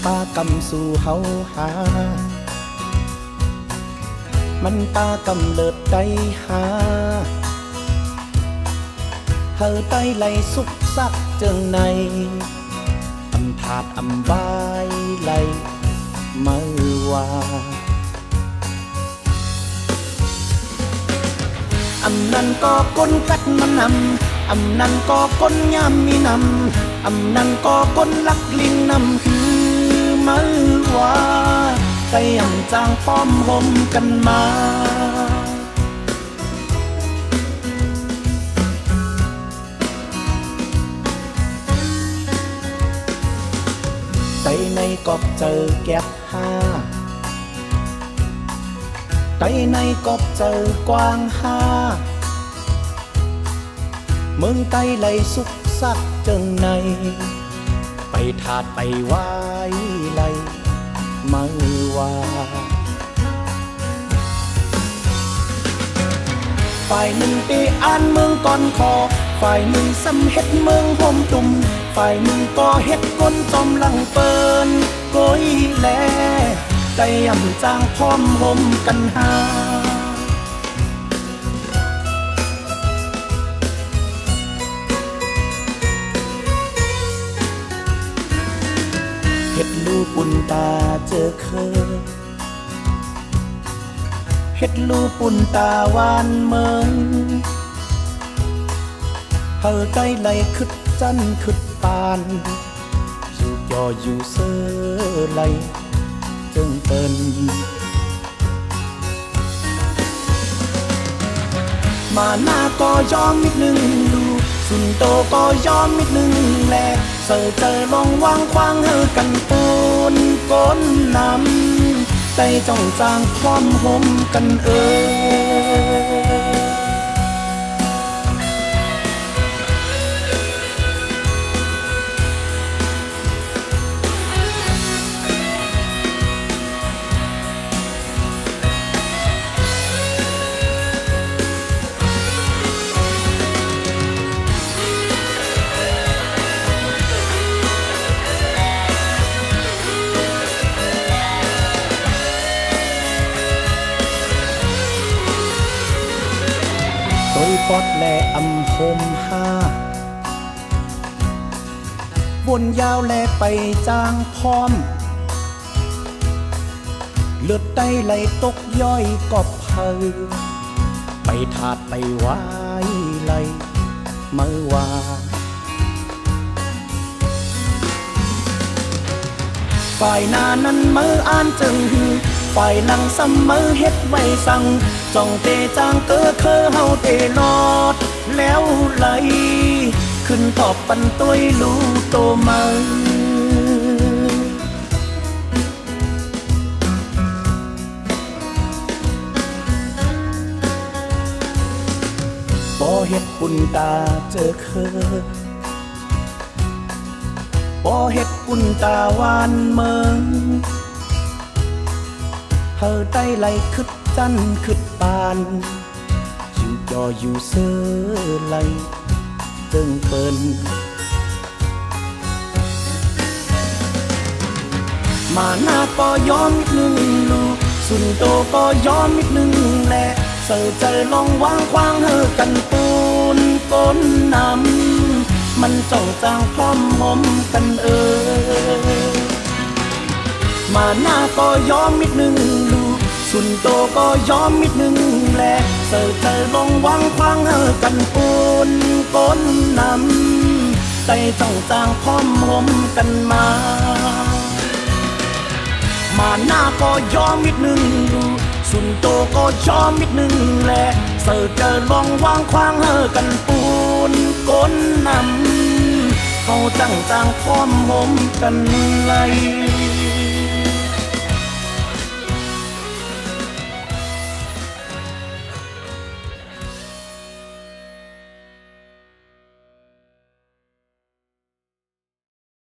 ปากำสู่เฮาหามันปากำเลิดใจหาเฮาใต้ไหลสุกสักเจิงในอำถาดอำบายไหลมือว่าอำนั้นก็ก้นกัดมันนำอำนั้นก็ก้นยามมีนำอำนั้นก็ก้นลักลิงนำคือมือว่าไก่อำจางป้อมห่มกันมาไก่ในกอบเจอแก็บห้าไก่ในกอบเจอกวางห้าเมืองไก่ไหลสุกสักเจิงในไปถาดไปไหว้ไหลมือว่าฝ่ายหนึ่งตีอ่านเมืองก่อนคอฝ่ายหนึ่งซ้ำเฮ็ดเมืองห่มตุ่มฝ่ายหนึ่งก็เฮ็ดก้นจอมหลังเปิ้นโกยแลใจย่ำจางพร้อมห่มกันหาเฮ็ดลูกปุ่นตาเจอเคยเฮ็ดลูกปุ่นตาวานเมืองเฮาใต้ไหลคึดจันคึดปานอยู่ย่ออยู่เสือไหลจึงเปิ้นมาหน้าก็ยอมนิดนึงลูกสุนโตก็ยอมนิดนึงแลเสือเจอลองวางควางเฮอกันปูนก้นน้ำใจจ้องจางพร้อมห่มกันโดยปอดและอำพมห้าวนยาวแลไปจางพร้อมเลือดไตไหลตกย่อยกอบเพอไปถาดไปไหว้ไหลมือว่าฝ่ายหน้านั้นมืออ่านจึงฝ่ายหลังซ้ำมือเฮ็ดไว้สั่งจ้องเตจางเกอเคอเฮาเตลอดแล้วไหลขึ้นตอบปันต้วยลูโตมือบ่เฮ็ดปุ่นตาเจอเคอบ่เฮ็ดปุ่นตาวานเมืองเฮาใต้ไหลคึดจันคึดปานอยู่ย่ออยู่เสือไหลจึงเปิ้นมาหน้าก็ยอมนิดนึงลูกสุนโตก็ยอมนิดนึงแหละเสือใจลองวางควางเฮอกันปูนก้นน้ำมันจ้องจางพร้อมห่มกันมาหน้าก็ยอมนิดนึงลูกสุนโตก็ยอมนิดนึงแหละเสือใจลองวางควางเฮอกันปูนก้นน้ำใจจ้องจางพร้อมห่มกันมาหน้าก็ยอมนิดนึงลูกสุนโตก็ยอมนิดนึงแหละเสือเจอลองวางควางเฮอกันปูนก้นน้ำเขาจังจางพร้อมห่มกันไหล